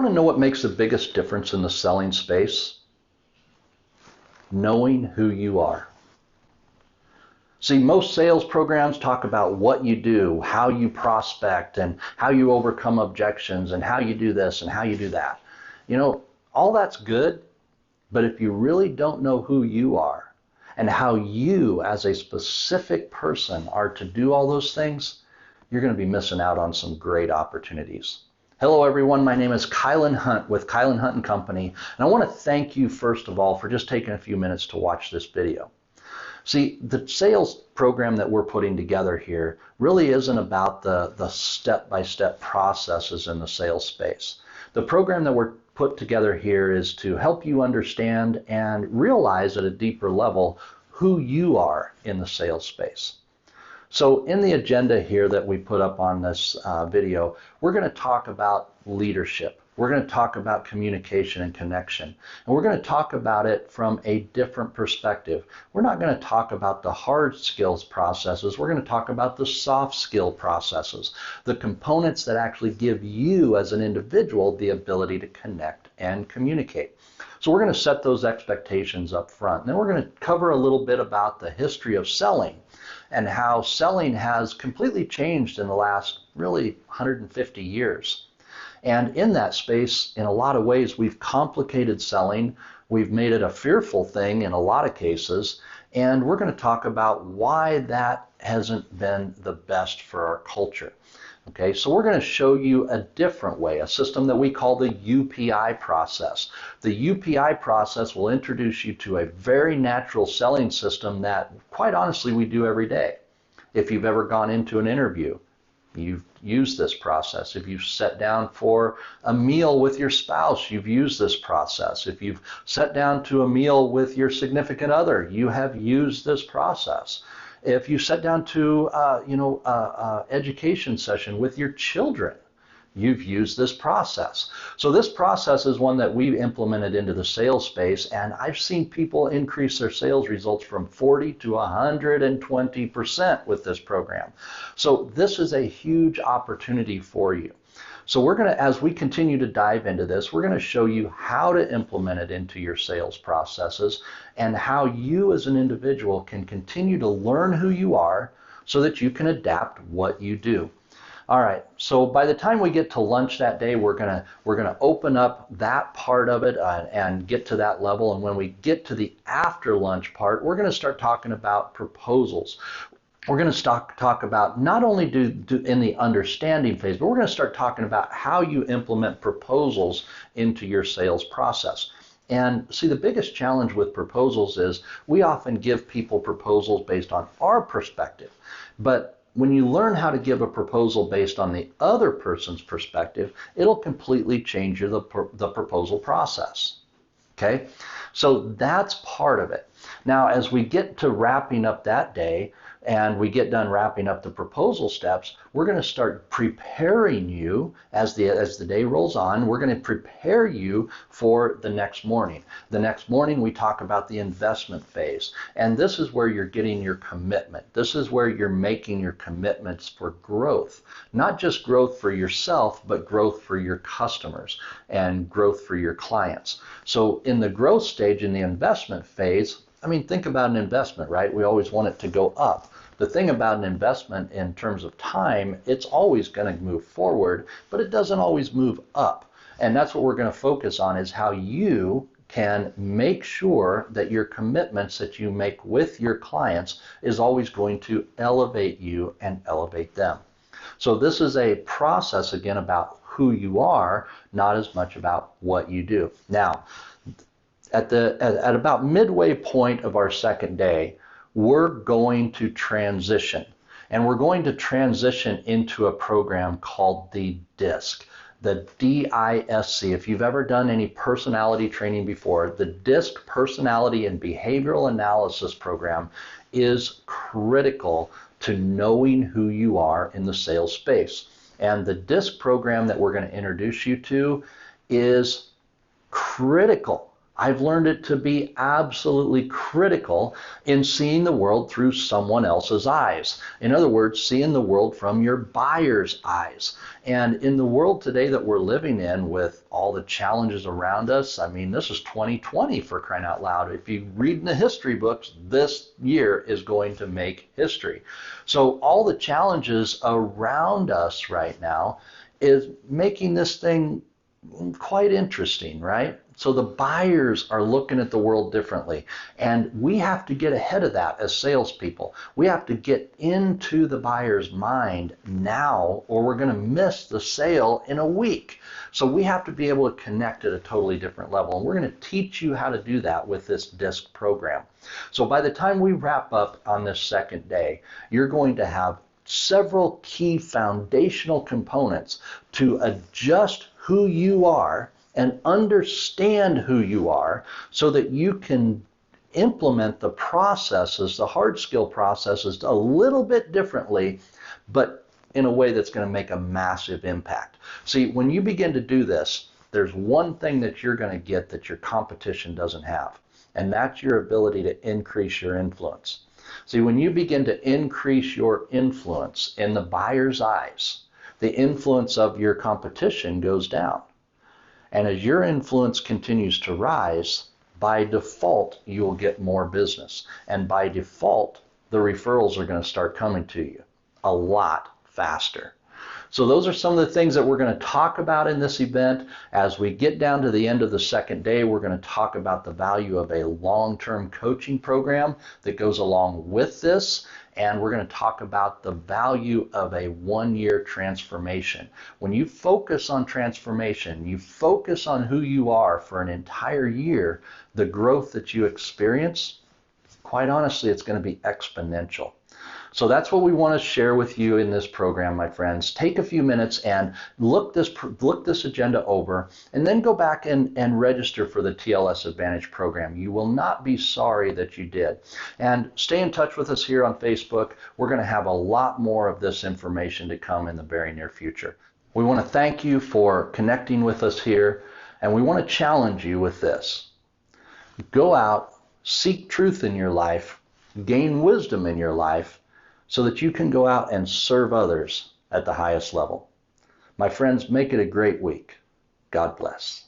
want to know what makes the biggest difference in the selling space? Knowing who you are. See, most sales programs talk about what you do, how you prospect, and how you overcome objections, and how you do this and how you do that. You know, all that's good, but if you really don't know who you are and how you as a specific person are to do all those things, you're going to be missing out on some great opportunities. Hello everyone, my name is Kylan Hunt with Kylan Hunt & Company, and I want to thank you first of all for just taking a few minutes to watch this video. See, the sales program that we're putting together here really isn't about the step-by-step processes in the sales space. The program that we're put together here is to help you understand and realize at a deeper level who you are in the sales space. So in the agenda here that we put up on this video, we're going to talk about leadership. We're going to talk about communication and connection. And we're going to talk about it from a different perspective. We're not going to talk about the hard skills processes. We're going to talk about the soft skill processes, the components that actually give you as an individual the ability to connect and communicate. So we're going to set those expectations up front. And then we're going to cover a little bit about the history of selling and how selling has completely changed in the last really 150 years. And in that space, in a lot of ways, we've complicated selling. We've made it a fearful thing in a lot of cases. And we're going to talk about why that hasn't been the best for our culture. Okay, so we're going to show you a different way, a system that we call the UPI process. The UPI process will introduce you to a very natural selling system that, quite honestly, we do every day. If you've ever gone into an interview, you've used this process. If you've sat down for a meal with your spouse, you've used this process. If you've sat down to a meal with your significant other, you have used this process. If you sat down to education session with your children, you've used this process. So this process is one that we've implemented into the sales space, and I've seen people increase their sales results from 40 to 120% with this program. So this is a huge opportunity for you. So we're going to, as we continue to dive into this, we're going to show you how to implement it into your sales processes and how you as an individual can continue to learn who you are so that you can adapt what you do. All right, so by the time we get to lunch that day, we're gonna open up that part of it and get to that level. And when we get to the after lunch part, we're going to start talking about proposals. We're going to talk about not only do in the understanding phase, but we're going to start talking about how you implement proposals into your sales process. And see, the biggest challenge with proposals is we often give people proposals based on our perspective, but when you learn how to give a proposal based on the other person's perspective, it'll completely change the proposal process. Okay? So that's part of it. Now, as we get to wrapping up that day and we get done wrapping up the proposal steps, we're going to start preparing you as the day rolls on. We're going to prepare you for the next morning. The next morning we talk about the investment phase, and this is where you're getting your commitment. This is where you're making your commitments for growth, not just growth for yourself, but growth for your customers and growth for your clients. So in the growth stage, in the investment phase, I mean, think about an investment, right? We always want it to go up. The thing about an investment in terms of time, it's always going to move forward, but it doesn't always move up. And that's what we're going to focus on, is how you can make sure that your commitments that you make with your clients is always going to elevate you and elevate them. So this is a process, again, about who you are, not as much about what you do. Now, at about midway point of our second day, we're going to transition. And we're going to transition into a program called the DISC, the DISC. If you've ever done any personality training before, the DISC Personality and Behavioral Analysis program is critical to knowing who you are in the sales space. And the DISC program that we're going to introduce you to is critical. I've learned it to be absolutely critical in seeing the world through someone else's eyes. In other words, seeing the world from your buyer's eyes. And in the world today that we're living in with all the challenges around us, I mean, this is 2020 for crying out loud. If you read in the history books, this year is going to make history. So all the challenges around us right now is making this thing quite interesting, right? So the buyers are looking at the world differently, and we have to get ahead of that as salespeople. We have to get into the buyer's mind now, or we're going to miss the sale in a week. So we have to be able to connect at a totally different level, and we're going to teach you how to do that with this DISC program. So by the time we wrap up on this second day, you're going to have several key foundational components to adjust who you are and understand who you are so that you can implement the processes, the hard skill processes, a little bit differently, but in a way that's going to make a massive impact. See, when you begin to do this, there's one thing that you're going to get that your competition doesn't have, and that's your ability to increase your influence. See, when you begin to increase your influence in the buyer's eyes, the influence of your competition goes down. And as your influence continues to rise, by default, you'll get more business. And by default, the referrals are going to start coming to you a lot faster. So those are some of the things that we're going to talk about in this event. As we get down to the end of the second day, we're going to talk about the value of a long-term coaching program that goes along with this. And we're going to talk about the value of a one-year transformation. When you focus on transformation, you focus on who you are for an entire year, the growth that you experience, quite honestly, it's going to be exponential. So that's what we want to share with you in this program, my friends. Take a few minutes and look this agenda over, and then go back and register for the TLS Advantage program. You will not be sorry that you did. And stay in touch with us here on Facebook. We're going to have a lot more of this information to come in the very near future. We want to thank you for connecting with us here, and we want to challenge you with this. Go out, seek truth in your life, gain wisdom in your life, so that you can go out and serve others at the highest level. My friends, make it a great week. God bless.